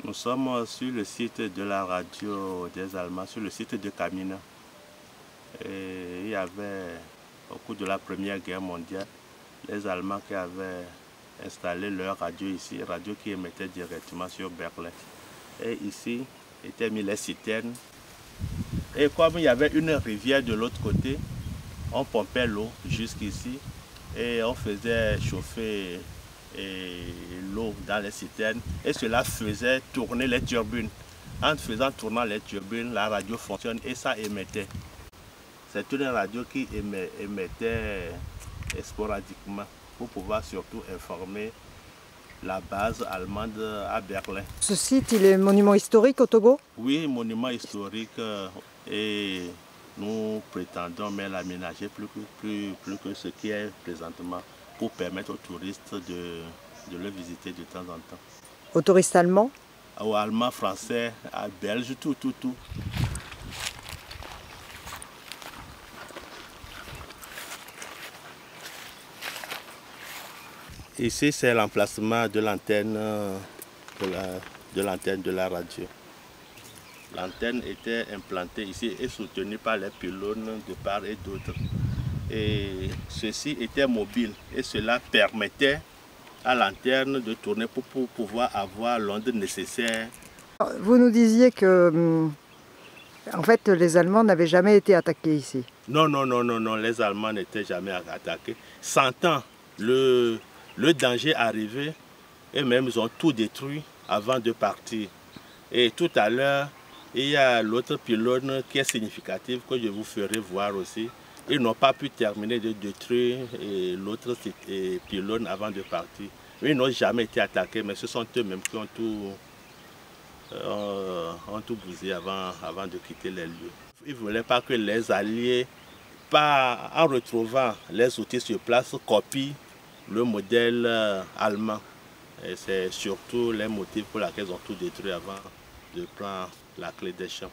Nous sommes sur le site de la radio des Allemands, sur le site de Kamina. Et il y avait, au cours de la Première Guerre mondiale, les Allemands qui avaient installé leur radio ici, radio qui émettait directement sur Berlin. Et ici étaient mis les citernes. Et comme il y avait une rivière de l'autre côté, on pompait l'eau jusqu'ici et on faisait chauffer l'eau dans les citernes et cela faisait tourner les turbines. En faisant tourner les turbines, la radio fonctionne et ça émettait. C'est une radio qui émettait sporadiquement pour pouvoir surtout informer la base allemande à Berlin. Ce site, il est monument historique au Togo? Oui, monument historique et nous prétendons mais l'aménager plus que ce qui est présentement pour permettre aux touristes de le visiter de temps en temps. Aux touristes allemands? Aux Allemands, Français, à Belges, tout. Ici, c'est l'emplacement de l'antenne de la radio. L'antenne était implantée ici et soutenue par les pylônes de part et d'autre. Et ceci était mobile et cela permettait à l'antenne de tourner pour pouvoir avoir l'onde nécessaire. Vous nous disiez que en fait, les Allemands n'avaient jamais été attaqués ici. Non, les Allemands n'étaient jamais attaqués. Sentant le danger arriver, et même ils ont tout détruit avant de partir. Et tout à l'heure, il y a l'autre pylône qui est significatif, que je vous ferai voir aussi. Ils n'ont pas pu terminer de détruire l'autre pylône avant de partir. Ils n'ont jamais été attaqués, mais ce sont eux-mêmes qui ont tout bousillé avant de quitter les lieux. Ils ne voulaient pas que les Alliés, en retrouvant les outils sur place, copient le modèle allemand. Et c'est surtout les motifs pour lesquels ils ont tout détruit avant de prendre la clé des champs.